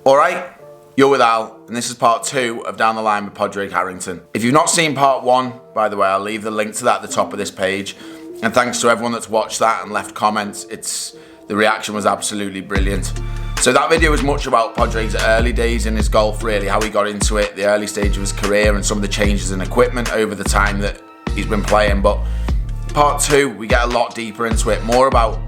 Alright, you're with Al, and this is part 2 of Down the Line with Padraig Harrington. If you've not seen part 1, by the way, I'll leave the link to that at the top of this page. And thanks to everyone that's watched that and left comments. The reaction was absolutely brilliant. So that video was much about Padraig's early days in his golf, really, how he got into it, the early stage of his career, and some of the changes in equipment over the time that he's been playing. But part 2, we get a lot deeper into it, more about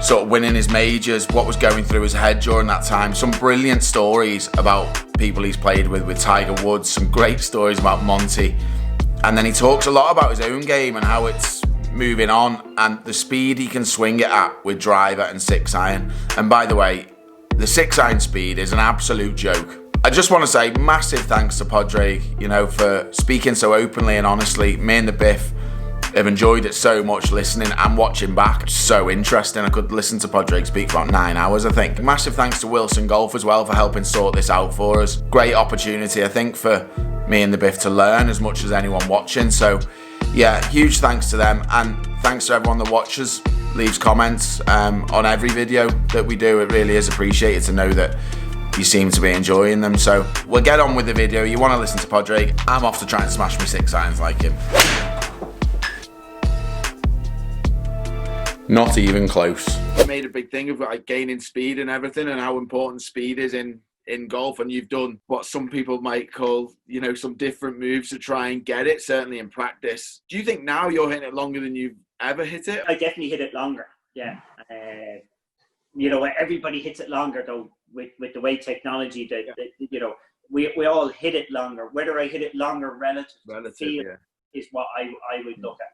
sort of winning his majors, what was going through his head during that time. Some brilliant stories about people he's played with Tiger Woods, some great stories about Monty. And then he talks a lot about his own game and how it's moving on and the speed he can swing it at with driver and 6-iron. And by the way, the 6-iron speed is an absolute joke. I just want to say massive thanks to Padraig, for speaking so openly and honestly. Me and the Biff have enjoyed it so much, listening and watching back. It's so interesting. I could listen to Padraig speak for about 9 hours, I think. Massive thanks to Wilson Golf as well for helping sort this out for us. Great opportunity, I think, for me and the Biff to learn as much as anyone watching. So yeah, huge thanks to them, and thanks to everyone that watches, leaves comments on every video that we do. It really is appreciated to know that you seem to be enjoying them. So we'll get on with the video. You want to listen to Padraig? I'm off to try and smash me 6-irons like him. Not even close. You made a big thing of like gaining speed and everything, and how important speed is in golf, and you've done what some people might call, some different moves to try and get it, certainly in practice. Do you think now you're hitting it longer than you've ever hit it? I definitely hit it longer, yeah. Everybody hits it longer though, with the way technology, we all hit it longer. Whether I hit it longer relative to field, yeah, is what I would look at.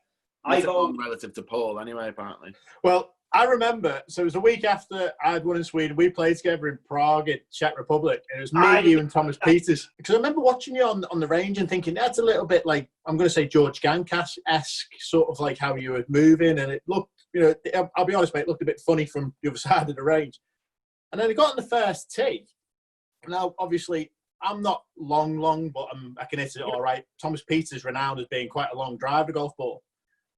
I've relative to Paul anyway, apparently. Well, I remember, so it was a week after I'd won in Sweden. We played together in Prague, in Czech Republic. And it was me, you, and Thomas Peters. Because I remember watching you on the range and thinking, that's a little bit like, I'm going to say George Gankas-esque, sort of like how you were moving. And it looked, I'll be honest, mate, it looked a bit funny from the other side of the range. And then I got on the first tee. Now, obviously, I'm not long, but I can hit it all right. Thomas Peters, renowned as being quite a long driver golf ball.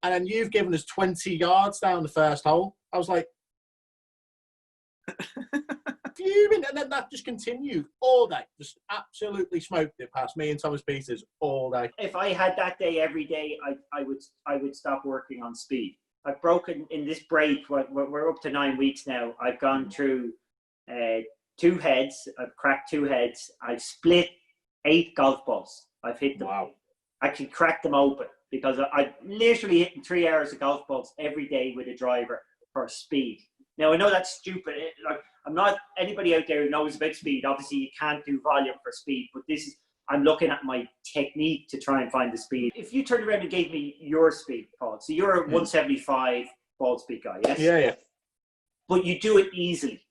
And then you've given us 20 yards down the first hole. I was like, fuming. And then that just continued all day. Just absolutely smoked it past me and Thomas Peters all day. If I had that day every day, I would stop working on speed. I've broken in this break. We're up to 9 weeks now. I've gone through 2 heads. I've cracked 2 heads. I've split 8 golf balls. I've hit them. Wow. Actually cracked them open. Because I'm literally hitting 3 hours of golf balls every day with a driver for speed. Now, I know that's stupid. I'm not anybody out there who knows about speed. Obviously, you can't do volume for speed, but I'm looking at my technique to try and find the speed. If you turned around and gave me your speed, Paul, so you're a 175 ball speed guy, yes? Yeah. But you do it easily.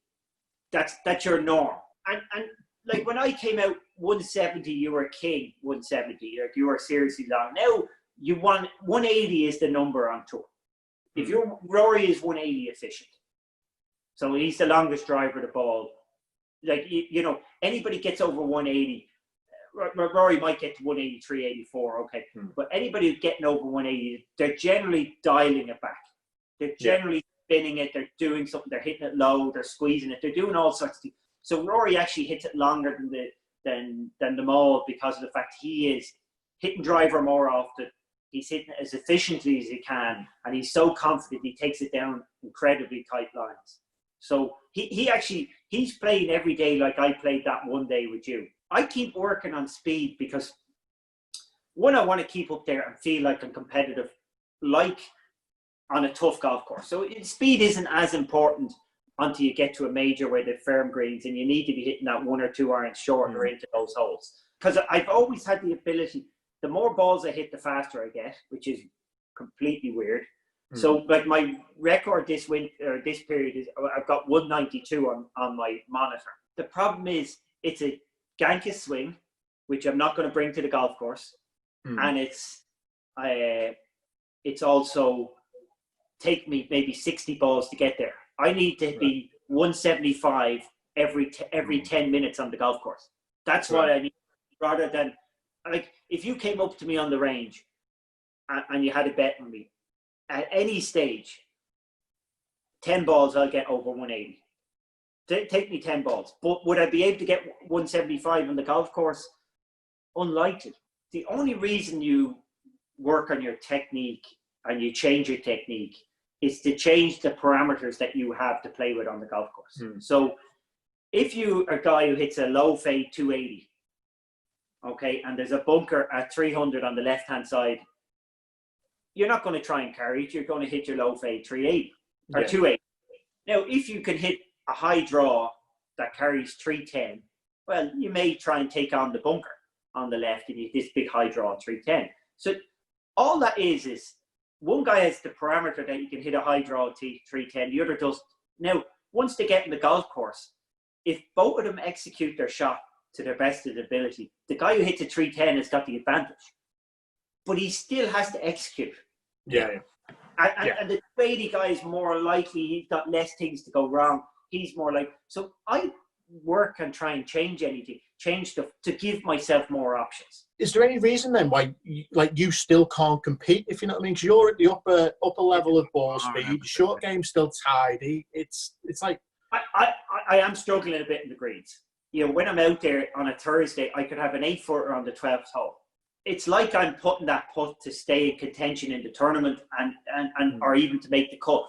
That's your norm. And like when I came out 170, you were king 170. Like you were seriously long. Now, 180 is the number on tour. If Rory is 180 efficient, so he's the longest driver of the ball. Like anybody gets over 180. Rory might get to 183, 84, okay. But anybody who's getting over 180, they're generally dialing it back. They're generally spinning it. They're doing something. They're hitting it low. They're squeezing it. They're doing all sorts of things. So Rory actually hits it longer than them all because of the fact he is hitting driver more often. He's hitting it as efficiently as he can, and he's so confident he takes it down incredibly tight lines. So he's playing every day like I played that one day with you. I keep working on speed because, one, I want to keep up there and feel like I'm competitive, like on a tough golf course. So speed isn't as important until you get to a major where they're firm greens and you need to be hitting that 1 or 2 irons shorter into those holes. Because I've always had the ability. The more balls I hit, the faster I get, which is completely weird. So, like my record this period is I've got 192 on my monitor. The problem is it's a Gankas swing, which I'm not going to bring to the golf course, and it's also take me maybe 60 balls to get there. I need to be 175 every 10 minutes on the golf course. That's what I need, rather than. Like, if you came up to me on the range and you had a bet on me, at any stage, 10 balls, I'll get over 180. Take me 10 balls. But would I be able to get 175 on the golf course? Unlikely. The only reason you work on your technique and you change your technique is to change the parameters that you have to play with on the golf course. So if you are a guy who hits a low fade 280, okay, and there's a bunker at 300 on the left-hand side, you're not going to try and carry it. You're going to hit your low fade 380 or 280. Now, if you can hit a high draw that carries 310, well, you may try and take on the bunker on the left and you hit this big high draw 310. So all that is one guy has the parameter that you can hit a high draw 310, the other doesn't. Now, once they get in the golf course, if both of them execute their shot to their best of their ability, the guy who hits a 310 has got the advantage. But he still has to execute. And the 280 guy is more likely, he's got less things to go wrong. He's more like, so I work and try and change stuff to give myself more options. Is there any reason then why you still can't compete, if you know what I mean? Because you're at the upper level of ball speed, short game's still tidy. It's like I am struggling a bit in the greens. You know, when I'm out there on a Thursday, I could have an 8-footer on the 12th hole. It's like I'm putting that putt to stay in contention in the tournament and or even to make the cut.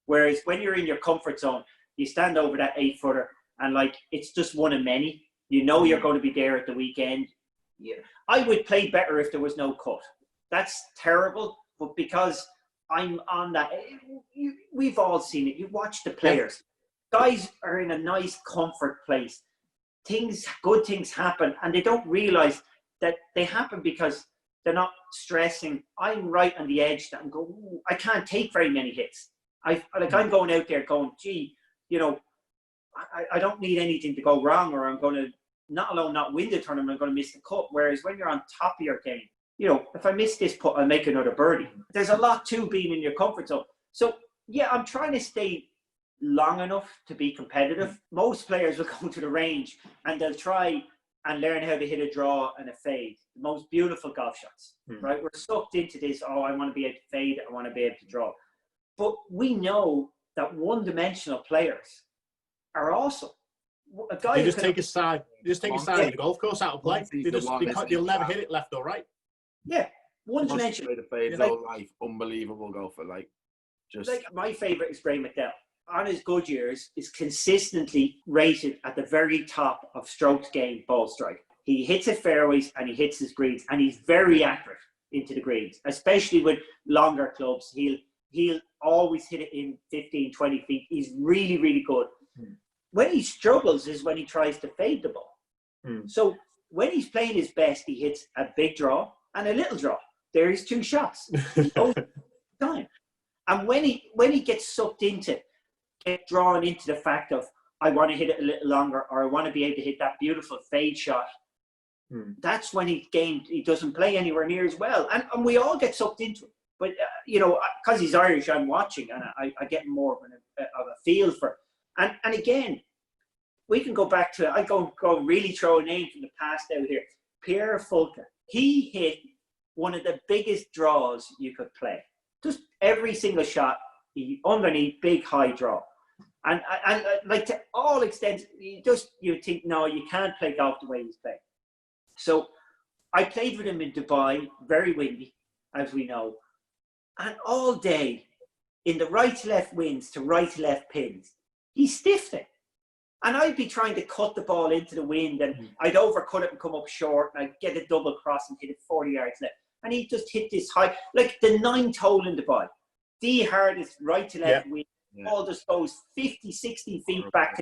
Whereas when you're in your comfort zone, you stand over that 8-footer and like it's just one of many. You know you're going to be there at the weekend. Yeah. I would play better if there was no cut. That's terrible, but because I'm on that, we've all seen it. You watch the players. Guys are in a nice comfort place. Good things happen, and they don't realize that they happen because they're not stressing. I'm right on the edge that I'm going, I can't take very many hits. I'm going out there going, gee, you know, I don't need anything to go wrong, or I'm going to not win the tournament, I'm going to miss the cut. Whereas when you're on top of your game, you know, if I miss this putt, I'll make another birdie. There's a lot to being in your comfort zone. So yeah, I'm trying to stay long enough to be competitive. Most players will go to the range and they'll try and learn how to hit a draw and a fade. The most beautiful golf shots, right? We're sucked into this, I want to be able to fade, I want to be able to draw. But we know that one-dimensional players are awesome. A guy they just take a side of the golf course out of play. They'll never hit it left or right. Yeah, one-dimensional. Life, unbelievable golfer. Like my favourite is Ray McDowell. On his good years, is consistently rated at the very top of strokes gained ball strike. He hits it fairways and he hits his greens, and he's very accurate into the greens, especially with longer clubs. He'll always hit it in 15, 20 feet. He's really, really good. When he struggles is when he tries to fade the ball. So when he's playing his best, he hits a big draw and a little draw. There's two shots. Time. And when he gets sucked into, get drawn into the fact of, I want to hit it a little longer, or I want to be able to hit that beautiful fade shot, that's when he doesn't play anywhere near as well. And we all get sucked into it. But, you know, because he's Irish, I'm watching, and I get more of a feel for it. And again, we can go back to, I go really throw a name from the past out here. Pierre Fulke. He hit one of the biggest draws you could play. Just every single shot, he underneath, big high draw. And like to all extents, you think, no, you can't play golf the way he's playing. So I played with him in Dubai, very windy, as we know. And all day, in the right to left winds to right to left pins, he stiffed it. And I'd be trying to cut the ball into the wind, and I'd overcut it and come up short, and I'd get a double cross and hit it 40 yards left. And he just hit this high, like the 9th hole in Dubai. The hardest right to left wind, all just goes 50, 60 feet back.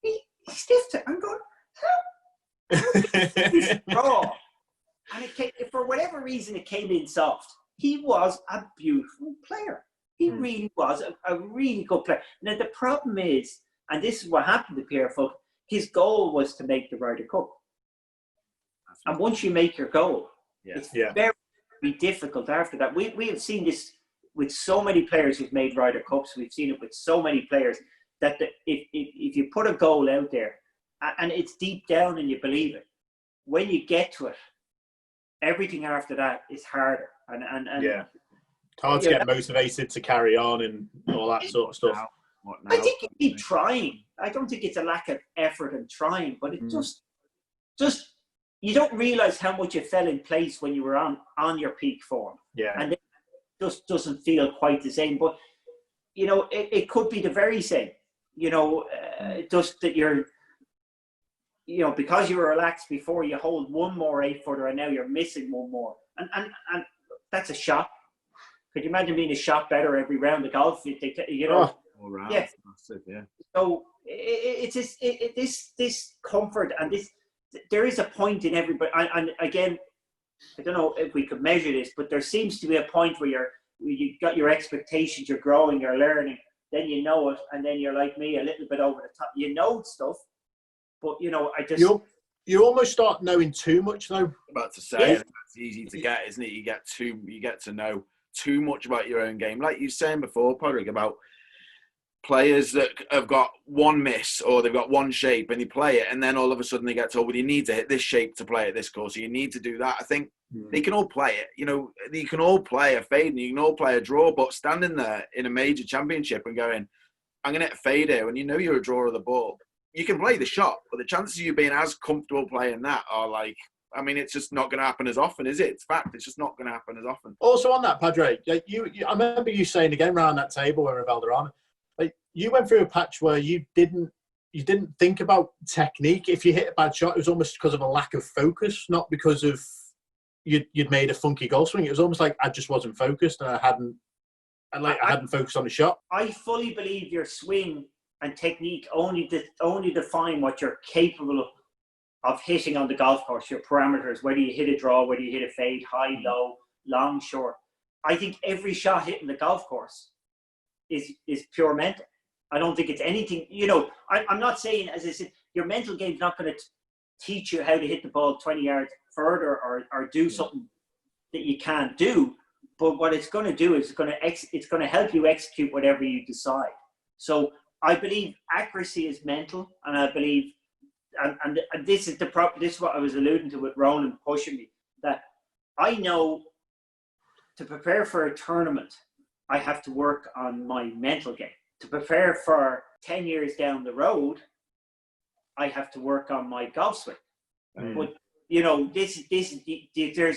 He stiffed it. I'm going, how? Raw. And it came, for whatever reason, it came in soft. He was a beautiful player. He really was a really good player. Now, the problem is, and this is what happened to Pierre Fulke, his goal was to make the Ryder Cup. And once you make your goal, it's very, very difficult after that. We have seen this with so many players who've made Ryder Cups. We've seen it with so many players that if you put a goal out there, and it's deep down and you believe it, when you get to it, everything after that is harder. And it's hard to get motivated to carry on and all that sort of stuff. I think you keep trying. I don't think it's a lack of effort and trying, but it just you don't realize how much it fell in place when you were on your peak form. Yeah. And it just doesn't feel quite the same. But, you know, it could be the very same. You know, just that you're, you know, because you were relaxed before, you hold one more 8-footer and now you're missing one more. And that's a shot. Could you imagine being a shot better every round of golf? You know, all round. Yeah. Massive, yeah. So it's this comfort, and there is a point in everybody. And again, I don't know if we could measure this, but there seems to be a point where you got your expectations, you're growing, you're learning, then you know it, and then you're like me, a little bit over the top. You know stuff, but you know, you almost start knowing too much, though. About to say, it's easy to get, isn't it? You get to know too much about your own game, like you were saying before, Padraig, about players that have got one miss or they've got one shape and you play it, and then all of a sudden they get told, well, you need to hit this shape to play at this course, so you need to do that. I think they can all play it. You know, you can all play a fade and you can all play a draw, but standing there in a major championship and going, I'm going to hit a fade here, when you know you're a drawer of the ball, you can play the shot, but the chances of you being as comfortable playing that are like, I mean, it's just not going to happen as often, is it? It's fact. It's just not going to happen as often. Also on that, Padraig, I remember you saying again around that table when we were Valderrama, like you went through a patch where you didn't think about technique. If you hit a bad shot, it was almost because of a lack of focus, not because of you'd made a funky golf swing. It was almost like I just wasn't focused and I hadn't focused on the shot. I fully believe your swing and technique only define what you're capable of hitting on the golf course, your parameters, whether you hit a draw, whether you hit a fade, high, low, long, short. I think every shot hitting the golf course is pure mental. I don't think it's anything, you know, I'm not saying, as I said, your mental game's not going to teach you how to hit the ball 20 yards further or do something that you can't do. But what it's going to do is it's going to help you execute whatever you decide. So I believe accuracy is mental, and I believe, and this is this is what I was alluding to with Ronan pushing me, that I know to prepare for a tournament, I have to work on my mental game. To prepare for 10 years down the road, I have to work on my golf swing. But you know, there's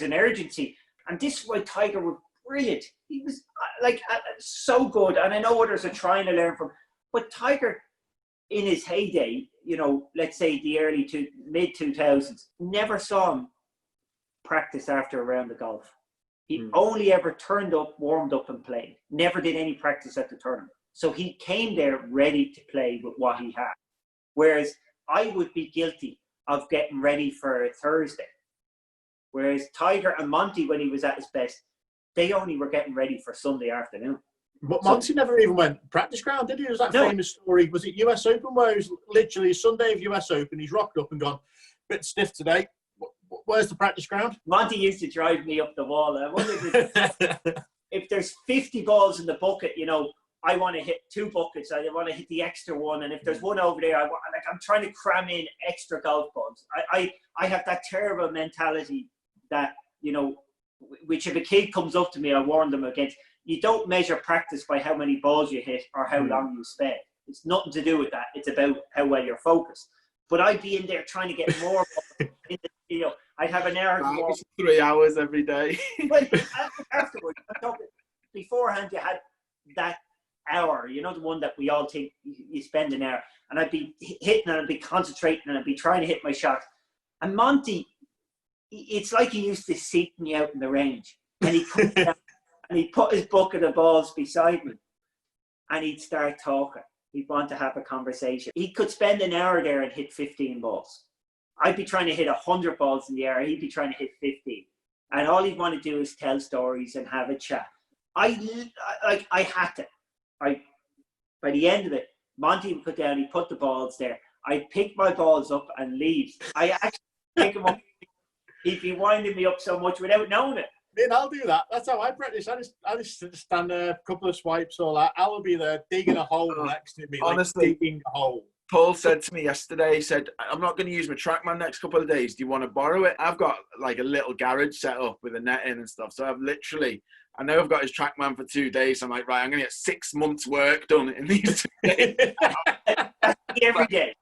an urgency, and this is why Tiger was brilliant. He was like so good, and I know others are trying to learn from. But Tiger, in his heyday, you know, let's say the early to mid 2000s, never saw him practice after a round of golf. He only ever turned up, warmed up, and played. Never did any practice at the tournament. So he came there ready to play with what he had. Whereas I would be guilty of getting ready for a Thursday. Whereas Tiger and Monty, when he was at his best, they only were getting ready for Sunday afternoon. But Monty never even went practice ground, did he? It was that famous story. Was it US Open where it was literally Sunday of US Open? He's rocked up and gone, bit stiff today. Where's the practice ground? Monty used to drive me up the wall. I wonder if there's 50 balls in the bucket, you know, I want to hit 2 buckets. I want to hit the extra one. And if there's one over there, I'm trying to cram in extra golf balls. I have that terrible mentality that, you know, which if a kid comes up to me, I warn them against. You don't measure practice by how many balls you hit or how long you spend. It's nothing to do with that. It's about how well you're focused. But I'd be in there trying to get more balls in the, you know, I'd have an hour. 3 hours every day. Well, afterwards, beforehand, you had that hour, you know, the one that we all think you spend an hour. And I'd be hitting and I'd be concentrating and I'd be trying to hit my shots. And Monty, it's like he used to seek me out in the range. And he'd come down and he'd put his bucket of balls beside me and he'd start talking. He'd want to have a conversation. He could spend an hour there and hit 15 balls. I'd be trying to hit 100 balls in the air. He'd be trying to hit 15. And all he'd want to do is tell stories and have a chat. I had to. By the end of it, Monty would put down, he'd put the balls there. I'd pick my balls up and leave. I actually pick them up. He'd be winding me up so much without knowing it. I mean, I'll do that. That's how I practice. I just stand there, a couple of swipes, all that. I'll be there digging a hole next to me, honestly, like digging a hole. Paul said to me yesterday, he said, I'm not going to use my TrackMan next couple of days. Do you want to borrow it? I've got like a little garage set up with a net in and stuff. So I've literally I know I've got his TrackMan for 2 days. So I'm like, right, I'm going to get 6 months work done in these 2 days. Every day.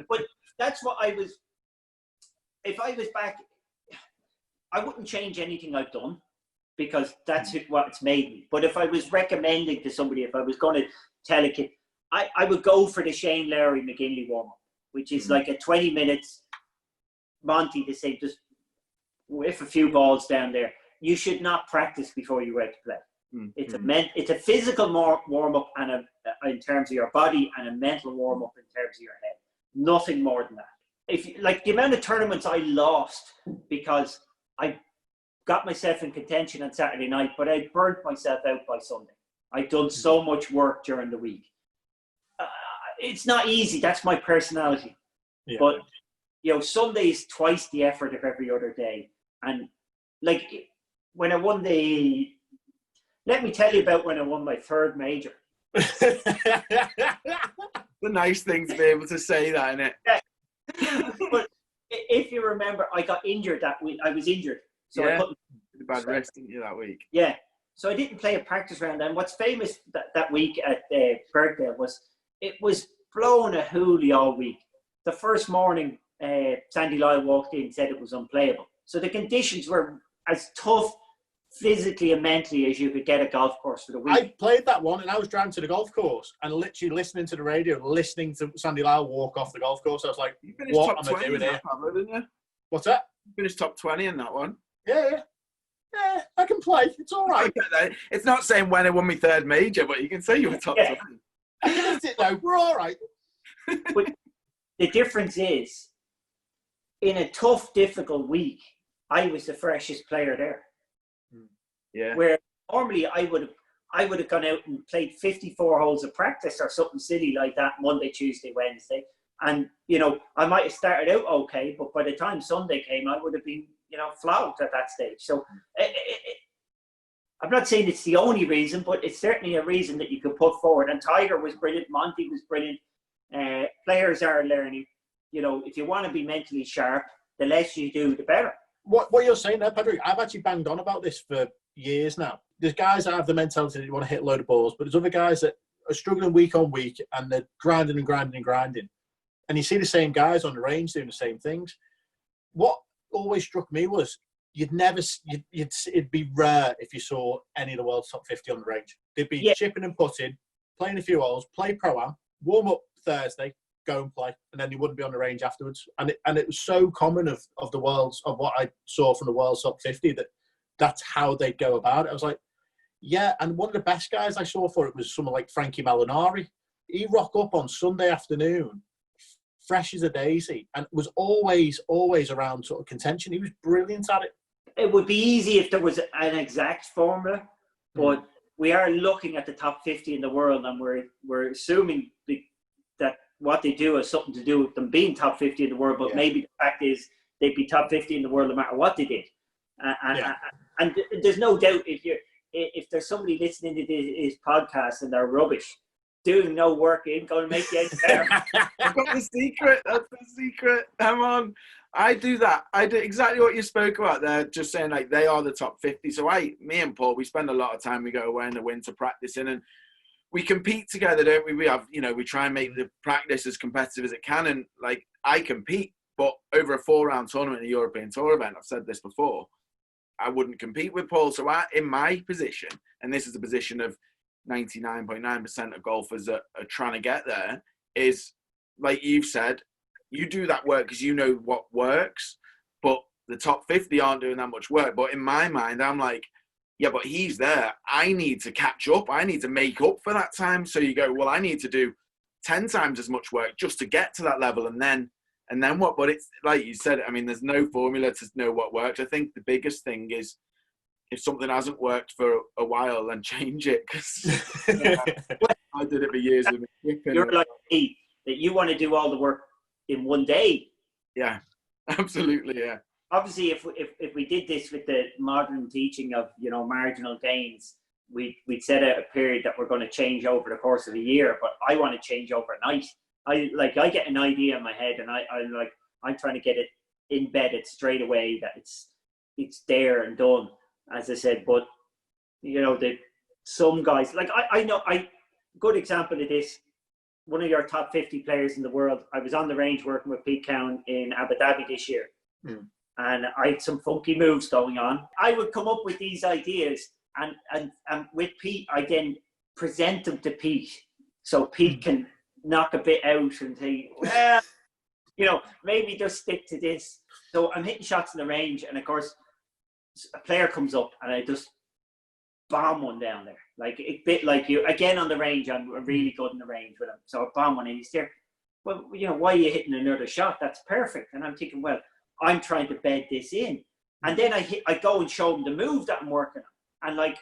But that's what I was, if I was back, I wouldn't change anything I've done because that's what it's made me. But if I was recommending to somebody, if I was going to tell a kid, I would go for the Shane Lowry McGinley warm-up, which is like a 20 minutes Monty to say, just whiff a few balls down there. You should not practice before you go out to play. It's a physical warm-up and in terms of your body, and a mental warm-up in terms of your head. Nothing more than that. If like the amount of tournaments I lost because I got myself in contention on Saturday night, but I burnt myself out by Sunday. I'd done so much work during the week. It's not easy. That's my personality. Yeah. But, Sunday is twice the effort of every other day. And, like, when I won let me tell you about when I won my third major. The nice thing to be able to say that, isn't it? Yeah. But if you remember, I got injured that week. I was injured. So I couldn't. Bad rest, didn't you, that week? Yeah. So I didn't play a practice round. And what's famous that week at Birkdale was it was blowing a hoolie all week. The first morning, Sandy Lyle walked in and said it was unplayable. So the conditions were as tough physically and mentally as you could get a golf course for the week. I played that one and I was driving to the golf course and literally listening to the radio, listening to Sandy Lyle walk off the golf course. I was like, what am I doing here? Didn't you? What's that? You finished top 20 in that one. Yeah, I can play. It's all right. It's not saying when I won my third major, but you can say you were top 20. I can hit it though. We're all right. But the difference is, in a tough, difficult week, I was the freshest player there. Yeah. Where normally I would have gone out and played 54 holes of practice or something silly like that Monday, Tuesday, Wednesday. And, I might have started out okay, but by the time Sunday came, I would have been, flogged at that stage. So I'm not saying it's the only reason, but it's certainly a reason that you could put forward. And Tiger was brilliant. Monty was brilliant. Players are learning. If you want to be mentally sharp, the less you do, the better. What you're saying there, Padraig, I've actually banged on about this for years now. There's guys that have the mentality that you want to hit a load of balls, but there's other guys that are struggling week on week and they're grinding and grinding and grinding. And you see the same guys on the range doing the same things. What always struck me was it'd be rare if you saw any of the world's top 50 on the range. They'd be chipping and putting, playing a few holes, play pro-am, warm up Thursday, go and play, and then you wouldn't be on the range afterwards. And it was so common of what I saw from the world's top 50 that's how they'd go about it. I was like, yeah. And one of the best guys I saw for it was someone like Frankie Molinari. He rock up on Sunday afternoon, fresh as a daisy, and was always around sort of contention. He was brilliant at it. It would be easy if there was an exact formula, but we are looking at the top 50 in the world, and we're assuming that what they do has something to do with them being top 50 in the world, but maybe the fact is they'd be top 50 in the world no matter what they did. And there's no doubt if there's somebody listening to this podcast and they're rubbish, doing no work ain't going to make you any better. I've got the secret. That's the secret. Come on. I do that. I do exactly what you spoke about there, just saying like they are the top 50. So me and Paul, we spend a lot of time, we go away in the winter practicing and we compete together, don't we? We have, we try and make the practice as competitive as it can. And like I compete, but over a 4-round tournament in a European Tour event, I've said this before, I wouldn't compete with Paul. So in my position, and this is the position of 99.9% of golfers that are trying to get there, is like you've said, you do that work because you know what works, but the top 50 aren't doing that much work. But in my mind, I'm like, yeah, but he's there. I need to catch up. I need to make up for that time. So you go, well, I need to do 10 times as much work just to get to that level. And then what? But it's like you said, I mean, there's no formula to know what works. I think the biggest thing is if something hasn't worked for a while, then change it. Because I did it for years. You're like me, that you want to do all the work in one day. Yeah, absolutely, yeah. Obviously, if we did this with the modern teaching of, marginal gains, we'd set out a period that we're going to change over the course of a year, but I want to change overnight. I get an idea in my head and I'm trying to get it embedded straight away that it's there and done. as I said. But some guys, like I know, good example of this. One of your top 50 players in the world. I was on the range working with Pete Cowan in Abu Dhabi this year, and I had some funky moves going on. I would come up with these ideas, and with Pete, I then present them to Pete, so Pete can knock a bit out and say, well, maybe just stick to this. So I'm hitting shots in the range, and of course, a player comes up, and I just bomb one down there. Like a bit like you. Again, on the range, I'm really good in the range with him. So I bomb one, and he's there. Well, why are you hitting another shot? That's perfect. And I'm thinking, well, I'm trying to bed this in. And then I go and show him the move that I'm working on. And like,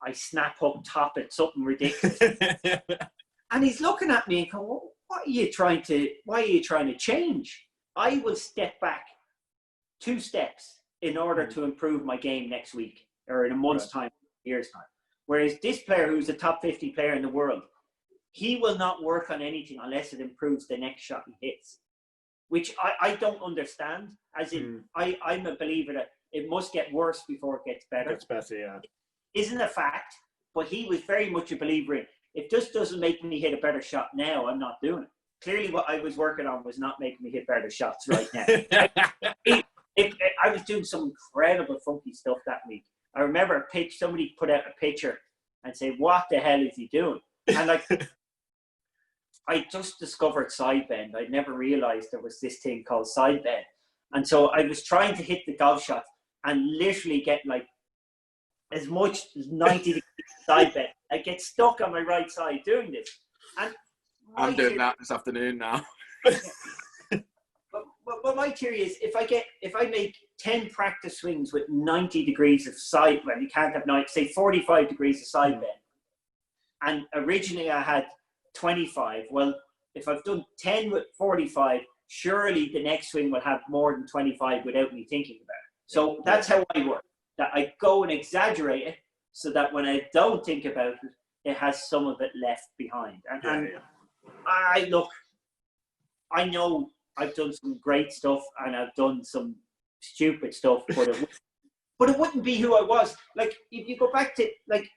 I snap up top at something ridiculous. And he's looking at me and going, well, why are you trying to change? I will step back 2 steps in order to improve my game next week or in a month's time, year's time. Whereas this player, who's a top 50 player in the world, he will not work on anything unless it improves the next shot he hits, which I don't understand. As in, I'm a believer that it must get worse before it gets better. It's better, yeah. Isn't a fact, but he was very much a believer in, if this doesn't make me hit a better shot now, I'm not doing it. Clearly what I was working on was not making me hit better shots right now. I was doing some incredible funky stuff that week. I remember somebody put out a picture and say, what the hell is he doing? And like, I just discovered side bend. I'd never realized there was this thing called side bend. And so I was trying to hit the golf shot and literally get like as much as 90 degrees side bend. I get stuck on my right side doing this. And I'm doing that this afternoon now. But my theory is, if I make 10 practice swings with 90 degrees of side bend, you can't have 90, say 45 degrees of side bend. And originally I had 25. Well, if I've done 10 with 45, surely the next swing will have more than 25 without me thinking about it. So that's how I work. That I go and exaggerate it so that when I don't think about it, it has some of it left behind. And I know I've done some great stuff and I've done some stupid stuff, but it wouldn't be who I was. Like, if you go back to, like,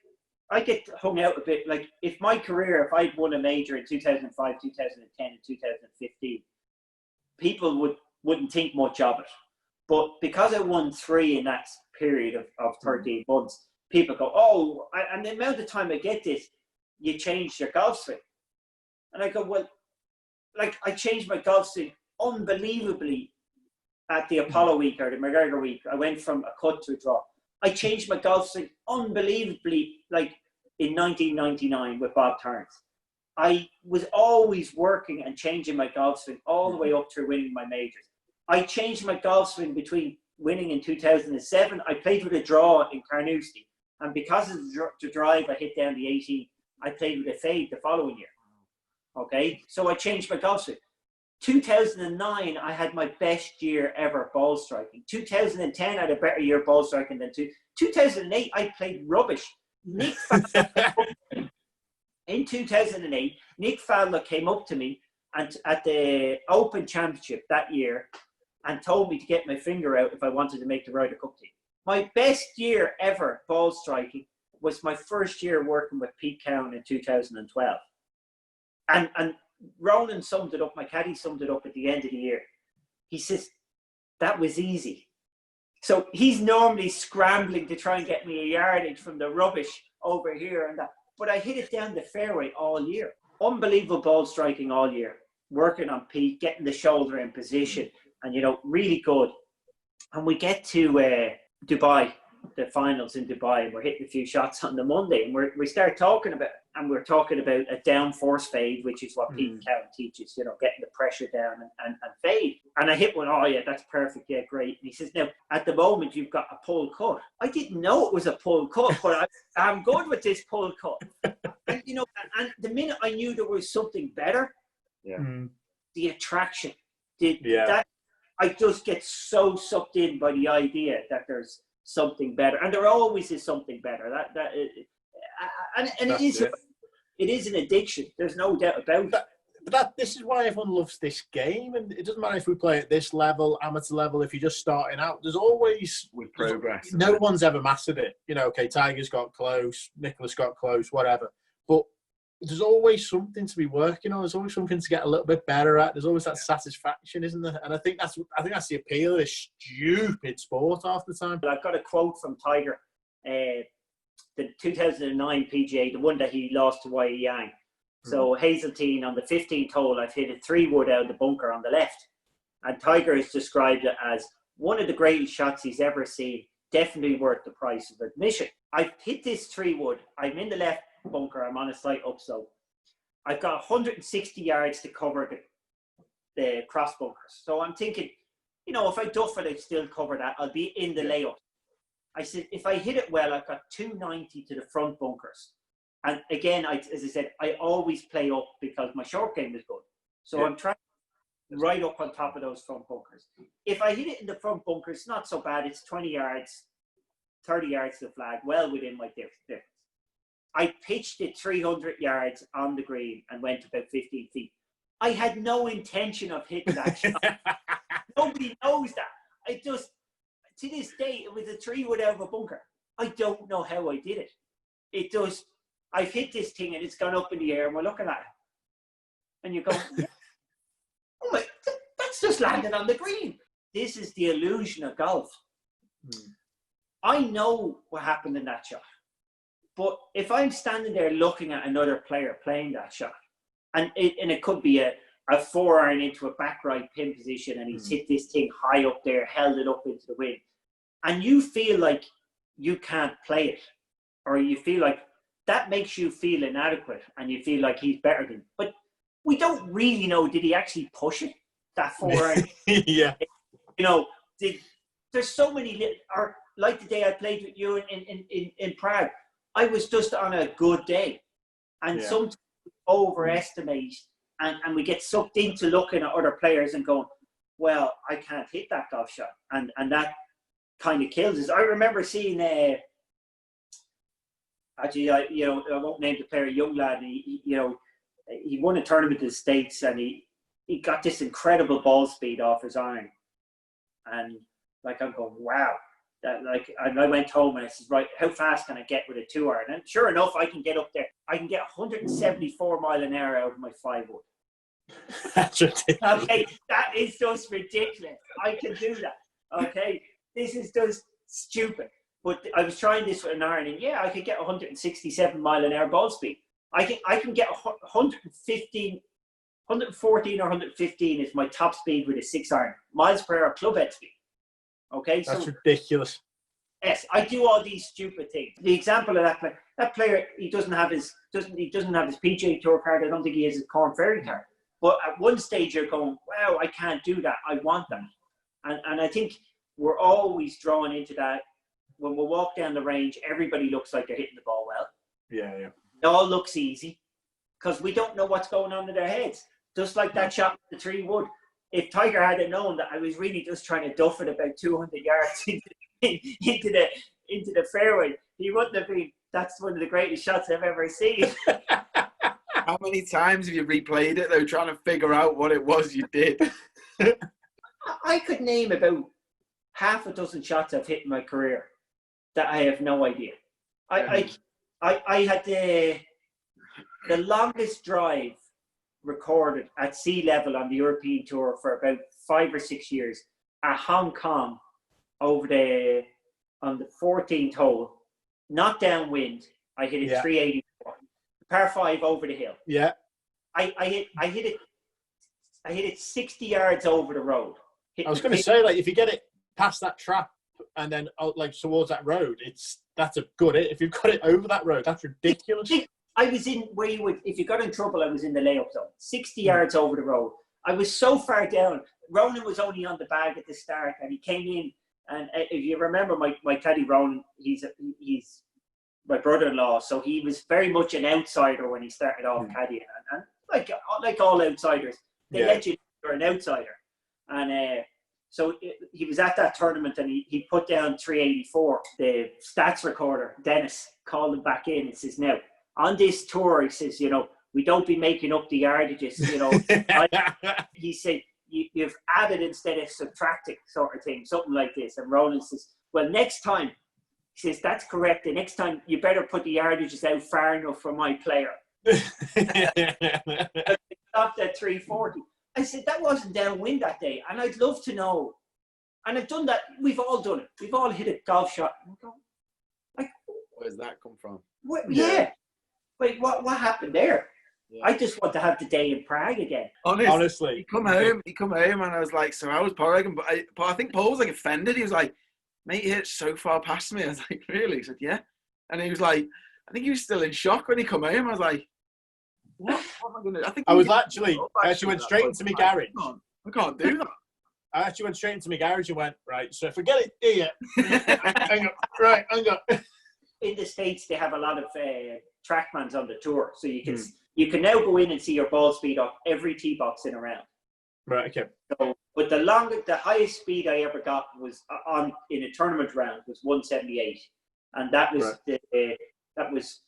I get hung out a bit. Like, if I'd won a major in 2005, 2010, and 2015, people wouldn't think much of it. But because I won 3 in that period of 13 months, people go, oh, and the amount of time I get this, you changed your golf swing. And I go, well, like, I changed my golf swing unbelievably at the Apollo week or the McGregor week. I went from a cut to a draw. I changed my golf swing unbelievably, like, in 1999 with Bob Turns. I was always working and changing my golf swing all the way up through winning my majors. I changed my golf swing between winning in 2007. I played with a draw in Carnoustie. And because of the drive I hit down the 18, I played with a fade the following year. Okay? So I changed my golf swing. 2009, I had my best year ever ball striking. 2010, I had a better year ball striking than 2008, I played rubbish. In 2008, Nick Fowler came up to me and at the Open Championship that year and told me to get my finger out if I wanted to make the Ryder Cup team. My best year ever ball striking was my first year working with Pete Cowan in 2012. And Ronan summed it up, my caddy summed it up at the end of the year. He says, that was easy. So he's normally scrambling to try and get me a yardage from the rubbish over here and that. But I hit it down the fairway all year. Unbelievable ball striking all year. Working on Pete, getting the shoulder in position and, really good. And we get to Dubai, the finals in Dubai, and we're hitting a few shots on the Monday and we start talking about it. And we're talking about a down force fade, which is what Pete Cowan teaches, getting the pressure down and fade. And I hit one, oh yeah, that's perfect, yeah, great. And he says, now, at the moment, you've got a pull cut. I didn't know it was a pull cut, but I'm good with this pull cut. And, and the minute I knew there was something better, the attraction, that I just get so sucked in by the idea that there's something better. And there always is something better. And it is an addiction. There's no doubt about it. But this is why everyone loves this game, and it doesn't matter if we play at this level, amateur level. If you're just starting out, there's always with progress. No one's ever mastered it. You know, okay, Tiger's got close, Nicholas got close, whatever. But there's always something to be working on. There's always something to get a little bit better at. There's always that satisfaction, isn't there? And I think that's the appeal of this stupid sport half the time. I've got a quote from Tiger, the 2009 PGA, the one that he lost to Wai Yang. So Hazeltine on the 15th hole, I've hit a 3-wood out of the bunker on the left. And Tiger has described it as one of the greatest shots he's ever seen, definitely worth the price of admission. I've hit this 3-wood. I'm in the left bunker. I'm on a slight upslope. I've got 160 yards to cover the cross bunkers. So I'm thinking, you know, if I duff it, I still cover that. I'll be in the layup. I said, if I hit it well, I've got 290 to the front bunkers. And again, as I said, I always play up because my short game is good. So I'm trying right up on top of those front bunkers. If I hit it in the front bunkers, it's not so bad. It's 20 yards, 30 yards to the flag, well within my difference. I pitched it 300 yards on the green and went about 15 feet. I had no intention of hitting that shot. Nobody knows that. I just, to this day, it was a 3-wood out of a bunker. I don't know how I did it. It does. I've hit this thing and it's gone up in the air and we're looking at it. And you go, oh my, that's just landed on the green. This is the illusion of golf. I know what happened in that shot. But if I'm standing there looking at another player playing that shot, and it could be a 4-iron into a back right pin position and he's hit this thing high up there, held it up into the wind, and you feel like you can't play it, or you feel like that makes you feel inadequate and you feel like he's better than you. But we don't really know, did he actually push it, that 4-iron? Yeah. You know, there's so many, or like the day I played with you in Prague, I was just on a good day. And sometimes we overestimate and we get sucked into looking at other players and going, well, I can't hit that golf shot. And that kind of kills us. I remember seeing actually, I won't name the player, a young lad, and he won a tournament in the States and he got this incredible ball speed off his iron. And like, I'm going, wow. And I went home and I said, right, how fast can I get with a 2-iron? And sure enough, I can get up there. I can get 174 mile an hour out of my 5-wood. That's ridiculous. Okay, that is just ridiculous. I can do that. Okay, this is just stupid. But I was trying this with an iron, and I could get 167 mile an hour ball speed. I can get 114 or 115 is my top speed with a 6-iron. Miles per hour club head speed. Okay, that's ridiculous. Yes, I do all these stupid things. The example of that player, he doesn't have his PGA Tour card. I don't think he has his Corn Ferry card. But at one stage, you're going, wow, I can't do that. I want that. And I think we're always drawn into that. When we walk down the range, everybody looks like they're hitting the ball well. Yeah, yeah. It all looks easy because we don't know what's going on in their heads. Just like that shot with the 3-wood. If Tiger had known that I was really just trying to duff it about 200 yards into the fairway, he wouldn't have been. That's one of the greatest shots I've ever seen. How many times have you replayed it though, trying to figure out what it was you did? I could name about half a dozen shots I've hit in my career that I have no idea. I had the longest drive recorded at sea level on the European Tour for about 5 or 6 years at Hong Kong on the 14th hole, not downwind. I hit it 384, par 5 over the hill. Yeah, I hit it 60 yards over the road. I was going to say, like, if you get it past that trap and then like towards that road, that's a good hit. If you've got it over that road, that's ridiculous. I was in where you would, if you got in trouble, I was in the layup zone, 60 yards over the road. I was so far down. Ronan was only on the bag at the start, and he came in. And if you remember, my caddy Ronan, he's my brother-in-law, so he was very much an outsider when he started off caddying. And like all outsiders, they let you know you're an outsider. And so he was at that tournament, and he put down 384. The stats recorder, Dennis, called him back in and says, now, on this tour, he says, we don't be making up the yardages, you know. He said, you've added instead of subtracting, sort of thing, something like this. And Roland says, well, next time, he says, that's correct. The next time you better put the yardages out far enough for my player. Stopped at 340. I said, that wasn't downwind that day. And I'd love to know. And I've done that. We've all done it. We've all hit a golf shot. And go, like, Where's that come from? Yeah. Wait, what happened there? Yeah. I just want to have the day in Prague again. Honestly. He come home and I was like, so I was Prague, but I think Paul was like offended. He was like, mate, you hit so far past me. I was like, really? He said, yeah. And he was like, I think he was still in shock when he come home. I was like, what am I going to do? I actually went straight into my garage. I can't do that. I actually went straight into my garage and went, right, so if I get it here, hang on. In the States, they have a lot of trackmans on the tour. So you can now go in and see your ball speed off every tee box in a round. Right, okay. So, but the highest speed I ever got was in a tournament round was 178. And that was that was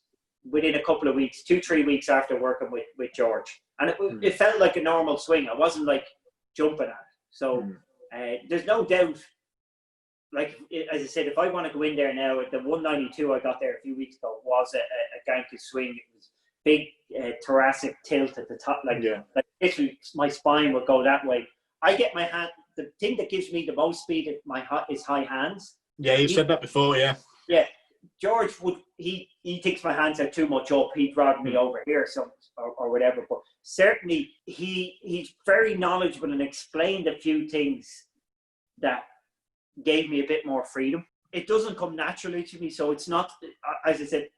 within a couple of weeks, 2-3 weeks after working with George. And it felt like a normal swing. I wasn't like jumping at it. So there's no doubt, like, as I said, if I want to go in there now, at the 192 I got there a few weeks ago was a ganky swing. It was big thoracic tilt at the top. Like literally my spine would go that way. I get my hand, the thing that gives me the most speed is high hands. Yeah, you said that before, yeah. Yeah. George he thinks my hands are too much up. He'd rather me over here or whatever. But certainly he's very knowledgeable and explained a few things that gave me a bit more freedom. It doesn't come naturally to me, so it's not, as I said,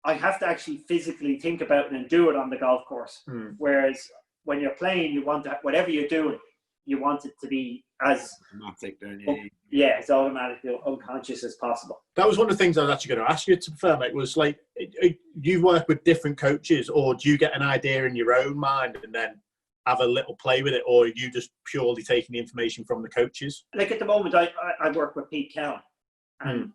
I have to actually physically think about it and do it on the golf course. Whereas when you're playing, you want to, whatever you're doing, you want it to be as automatic, don't you? Yeah, as automatically unconscious as possible. That was one of the things I was actually going to ask you, to be fair, mate, was like, you work with different coaches, or do you get an idea in your own mind and then have a little play with it, or are you just purely taking the information from the coaches? Like at the moment, I work with Pete Cowan. And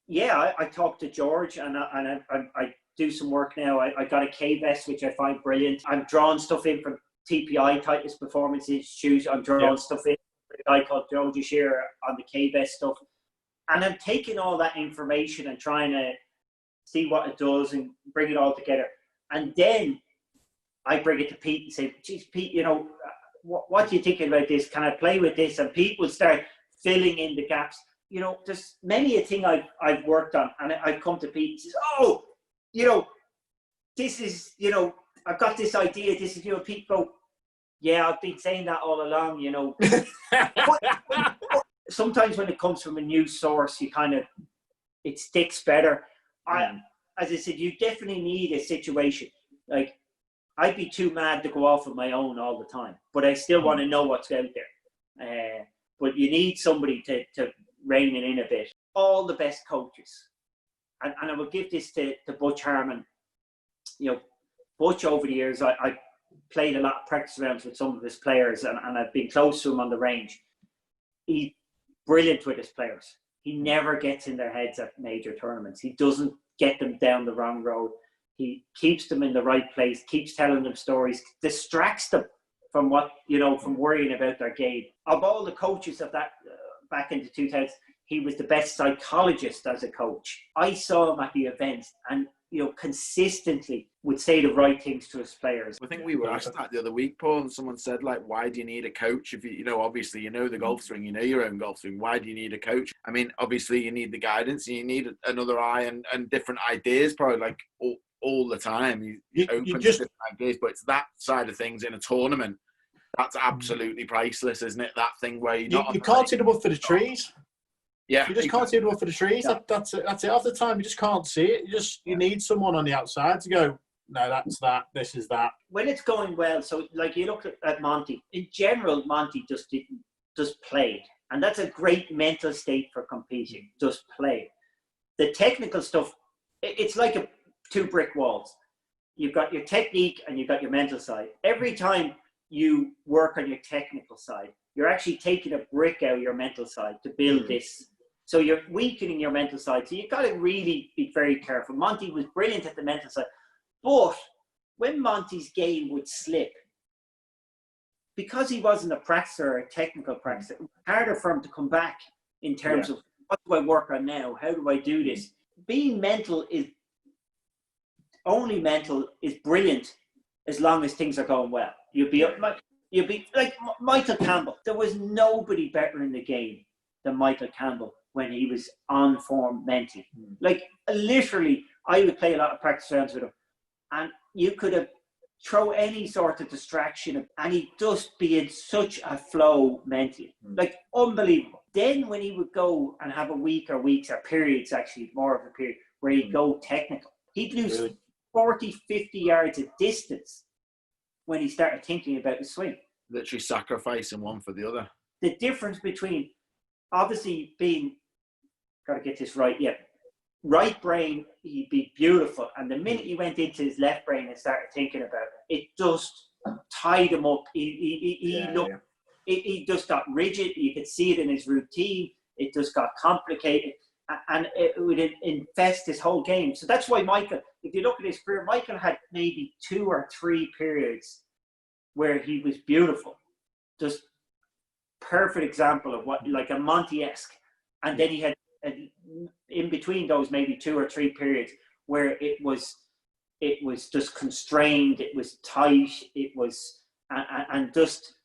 I talk to George, and I do some work now. I got a K-Vest, which I find brilliant. I'm drawing stuff in from TPI, Tightest Performance Institute. I'm drawing stuff in with a guy called Joe Shearer on the K-Vest stuff. And I'm taking all that information and trying to see what it does and bring it all together. And then I bring it to Pete and say, geez, Pete, you know, what are you thinking about this? Can I play with this? And Pete will start filling in the gaps. You know, there's many a thing I've worked on, and I've come to Pete and says, oh, you know, this is, you know, I've got this idea. This is, you know, Pete go, yeah, I've been saying that all along, you know. Sometimes when it comes from a news source, it sticks better. As I said, you definitely need a situation. Like, I'd be too mad to go off on my own all the time, but I still want to know what's out there. But you need somebody to rein it in a bit. All the best coaches, and I will give this to Butch Harmon. You know, Butch, over the years, I played a lot of practice rounds with some of his players, and I've been close to him on the range. He's brilliant with his players. He never gets in their heads at major tournaments. He doesn't get them down the wrong road. He keeps them in the right place, keeps telling them stories, distracts them from from worrying about their game. Of all the coaches of that back in the 2000s, he was the best psychologist as a coach. I saw him at the events, and consistently would say the right things to his players. I think we were asked that the other week, Paul, and someone said, like, why do you need a coach? If obviously the golf swing, your own golf swing. Why do you need a coach? I mean, obviously you need the guidance, and you need another eye and different ideas, probably, like all the time. You open to different ideas, but it's that side of things in a tournament that's absolutely priceless, isn't it? That thing where you can't see the wood for the trees. Yeah, you just can't see the wood for the trees. Yeah. That's it. Half the time you just can't see it. You need someone on the outside to go, no, that's that. This is that. When it's going well, so like you look at Monty. In general, Monty just played, and that's a great mental state for competing. Just play. The technical stuff, it's like two brick walls. You've got your technique and you've got your mental side. Every time you work on your technical side, you're actually taking a brick out of your mental side to build this. So you're weakening your mental side. So you've got to really be very careful. Monty was brilliant at the mental side. But when Monty's game would slip, because he wasn't a practicer or a technical practicer, it was harder for him to come back in terms of what do I work on now? How do I do this? Being mental is brilliant as long as things are going well. You'll be like Michael Campbell. There was nobody better in the game than Michael Campbell when he was on form mentally. Like literally, I would play a lot of practice rounds with him, and you could have throw any sort of distraction and he'd just be in such a flow mentally, like unbelievable. Then when he would go and have a week or weeks or periods, actually more of a period where he'd go technical, he'd lose 40, 50 yards of distance when he started thinking about the swing. Literally sacrificing one for the other. The difference between obviously being, got to get this right, right brain, he'd be beautiful. And the minute he went into his left brain and started thinking about it, it just tied him up. He just got rigid. You could see it in his routine. It just got complicated. And it would infest his whole game. So that's why Michael, if you look at his career, Michael had maybe 2 or 3 periods where he was beautiful. Just perfect example of what, like a Monty-esque. And then he had, in between those maybe 2 or 3 periods where it was just constrained, it was tight, it was and just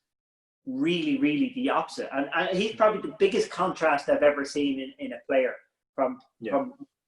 really the opposite, and he's probably the biggest contrast I've ever seen in a player from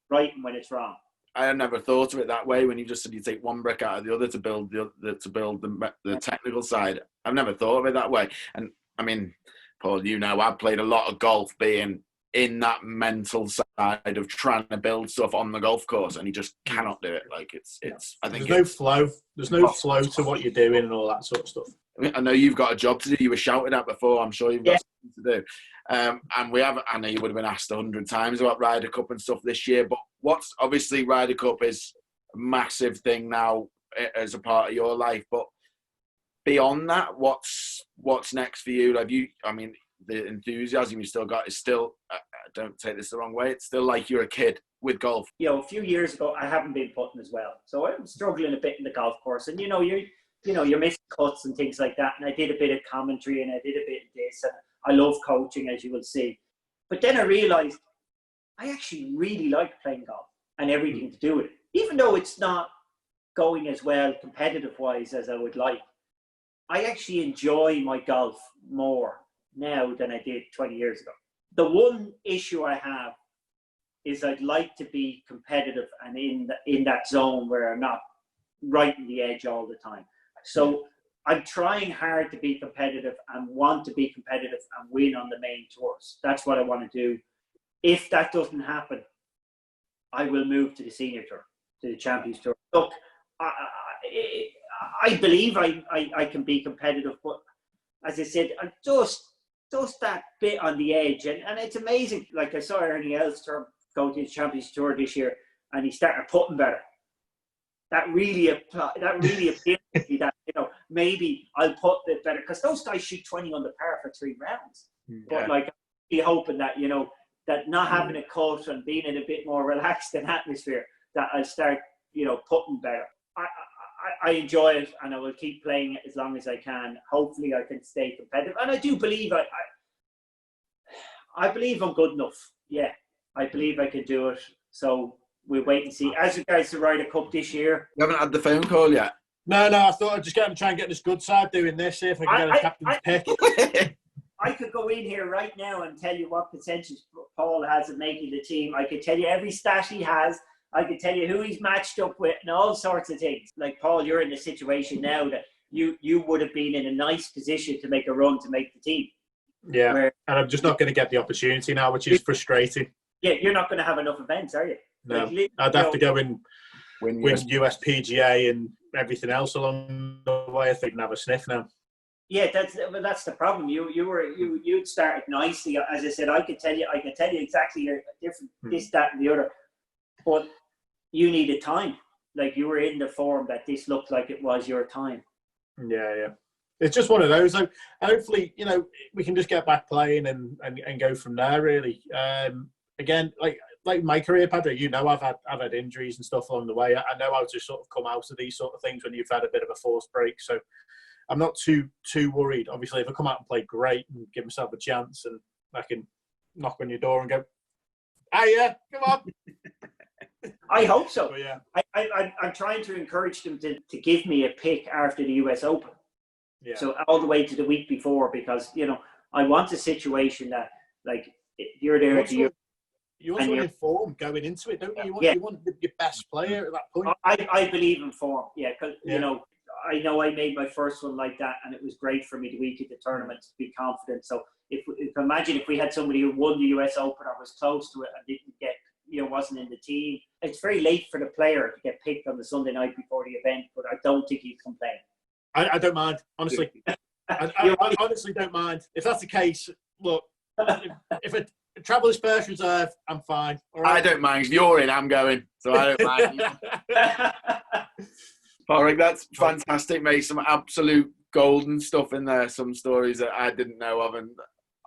right when it's wrong. I had never thought of it that way. When you just said you take one brick out of the other to build the technical side, I've never thought of it that way. And I mean, Paul, you know, I've played a lot of golf being in that mental side of trying to build stuff on the golf course, and you just cannot do it. Like it's. I think there's no flow. There's no flow to what you're doing and all that sort of stuff. I know you've got a job to do. You were shouted at before. I'm sure you've got something to do. And we have. I know you would have been asked 100 times about Ryder Cup and stuff this year. But what's obviously Ryder Cup is a massive thing now as a part of your life. But beyond that, what's next for you? Like the enthusiasm you still got is still, don't take this the wrong way, it's still like you're a kid with golf. A few years ago, I haven't been putting as well. So I'm struggling a bit in the golf course. And, you're missing cuts and things like that. And I did a bit of commentary and I did a bit of this. And I love coaching, as you will see. But then I realized I actually really like playing golf and everything to do with it. Even though it's not going as well competitive-wise as I would like, I actually enjoy my golf more now than I did 20 years ago. The one issue I have is I'd like to be competitive and in that zone where I'm not right in the edge all the time. So I'm trying hard to be competitive and want to be competitive and win on the main tours. That's what I want to do. If that doesn't happen, I will move to the senior tour, to the Champions Tour. Look, I believe I can be competitive, but as I said, I'm just that bit on the edge, and it's amazing. Like I saw Ernie Elster go to the Champions Tour this year, and he started putting better. That really appealed to me. That maybe I'll put a bit better, because those guys shoot 20 under par for 3 rounds. Yeah. But like, I'm really hoping that that not having a cut and being in a bit more relaxed an atmosphere, that I'll start putting better. I enjoy it, and I will keep playing it as long as I can. Hopefully I can stay competitive. And I do believe I believe I'm good enough. Yeah, I believe I can do it. So we'll wait and see. As regards to Ryder Cup this year. You haven't had the phone call yet? No, I thought I'd just try and get this good side doing this, see if I can get a captain's pick. I could go in here right now and tell you what percentage Paul has of making the team. I could tell you every stat he has. I could tell you who he's matched up with and all sorts of things. Like, Paul, you're in a situation now that you would have been in a nice position to make a run to make the team. Yeah, and I'm just not going to get the opportunity now, which is frustrating. Yeah, you're not going to have enough events, are you? No, I'd have to go and win USPGA and everything else along the way. I think I'd have a sniff now. Yeah, that's the problem. You'd started nicely. As I said, I could tell you exactly your different this, that, and the other. But you needed time. Like, you were in the form that this looked like it was your time. Yeah. It's just one of those. So hopefully, we can just get back playing and go from there, really. Again, like like my career, Padraig, I've had injuries and stuff along the way. I know how to sort of come out of these sort of things when you've had a bit of a forced break. So I'm not too worried. Obviously, if I come out and play great and give myself a chance, and I can knock on your door and go, "Hiya, come on." I hope so. But yeah, I'm trying to encourage them to give me a pick after the US Open. yeah. So all the way to the week before, because I want a situation that, like, you're there You also want informed going into it, don't you? You want your best player at that point. I believe in form, because I know I made my first one like that, and it was great for me the week at the tournament to be confident. So imagine if we had somebody who won the US Open or was close to it and didn't get, wasn't in the team. It's very late for the player to get picked on the Sunday night before the event, but I don't think he'd complain. I don't mind, honestly. I honestly don't mind. If that's the case, look, if a Traveller's first reserve, I'm fine. All right? I don't mind. If you're in, I'm going. So I don't mind. Padraig, that's fantastic, mate. Some absolute golden stuff in there. Some stories that I didn't know of. And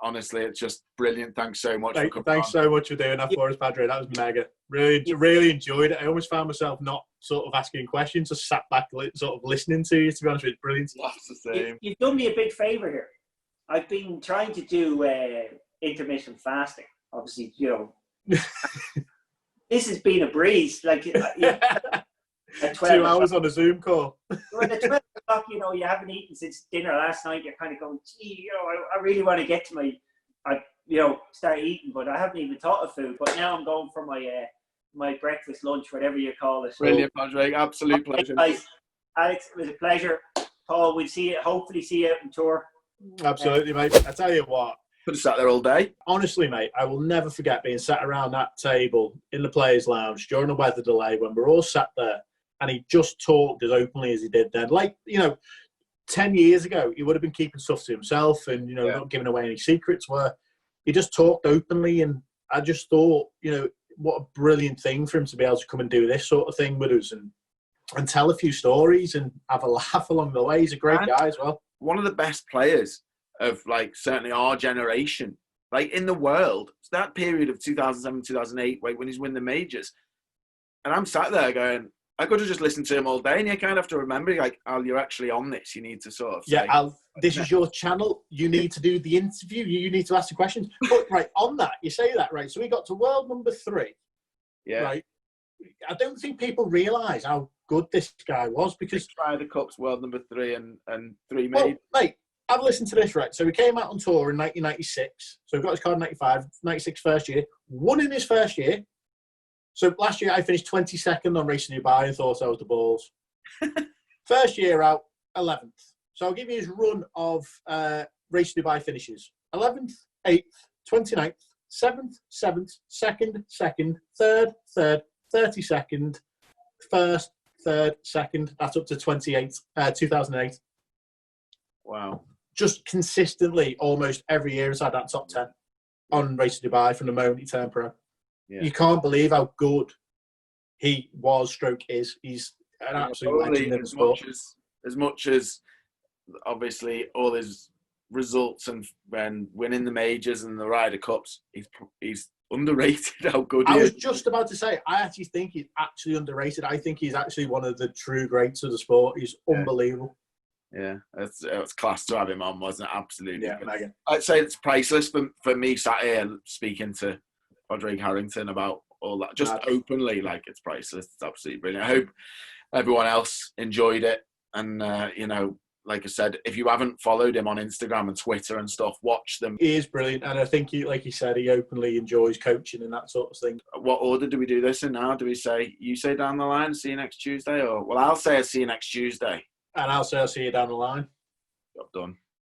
honestly, it's just brilliant. Thanks so much for coming Thanks so much for doing that for us, Padraig. That was mega. Really enjoyed it. I almost found myself not sort of asking questions, just sat back sort of listening to you, to be honest with you. Brilliant. That's the same. You've done me a big favour here. I've been trying to do intermittent fasting. Obviously, this has been a breeze. Like, at 2 hours on a Zoom call. When at 12 o'clock, you haven't eaten since dinner last night. You're kind of going, gee, I really want to get to start eating, but I haven't even thought of food. But now I'm going for my breakfast, lunch, whatever you call it. Brilliant, Padraig. Absolute pleasure. Alex, it was a pleasure. Paul, we'll hopefully see you out on tour. Absolutely, mate. I tell you what. Could have sat there all day. Honestly, mate, I will never forget being sat around that table in the Players' Lounge during a weather delay when we're all sat there, and he just talked as openly as he did then. Like, 10 years ago, he would have been keeping stuff to himself and, not giving away any secrets, where he just talked openly. And I just thought, what a brilliant thing for him to be able to come and do this sort of thing with us and tell a few stories and have a laugh along the way. He's a great guy as well. One of the best players of, like, certainly our generation, like, in the world. It's that period of 2007, 2008, when he's winning the majors. And I'm sat there going, I could have just listened to him all day, and you kind of have to remember, like, Al, you're actually on this. You need to sort of say, Al, this is your channel. You need to do the interview. You need to ask the questions. But, right, on that, you say that, right? So we got to world number 3. Yeah. Right? I don't think people realise how good this guy was, because Ryder Cup's world number 3 and 3 well, made. mate, have a listen to this, right? So he came out on tour in 1996. So he got his card in 95, 96 first year. Won in his first year. So last year I finished 22nd on Racing Dubai and thought I was the balls. First year out, 11th. So I'll give you his run of Racing Dubai finishes. 11th, 8th, 29th, 7th, 7th, 2nd, 2nd, 3rd, 3rd, 32nd, 1st, 3rd, 2nd. That's up to 2008. Wow. Just consistently, almost every year, has had that top 10 on Racing Dubai from the moment he turned pro. Yeah. You can't believe how good he was, is. He's an absolute legend in the sport. As much as obviously all his results and winning the majors and the Ryder Cups, he's underrated how good he is. I was just about to say, I actually think he's actually underrated. I think he's actually one of the true greats of the sport. He's unbelievable. Yeah, it's class to have him on, wasn't it? Absolutely. Yeah, mega. I'd say it's priceless for me sat here speaking to Padraig Harrington about all that, just openly. Like, it's priceless. It's absolutely brilliant. I hope everyone else enjoyed it. And, like I said, if you haven't followed him on Instagram and Twitter and stuff, watch them. He is brilliant. And I think, like he said, he openly enjoys coaching and that sort of thing. What order do we do this in now? Do we say, you say down the line, see you next Tuesday? Or, well, I'll say I'll see you next Tuesday. And I'll say I'll see you down the line. Job done.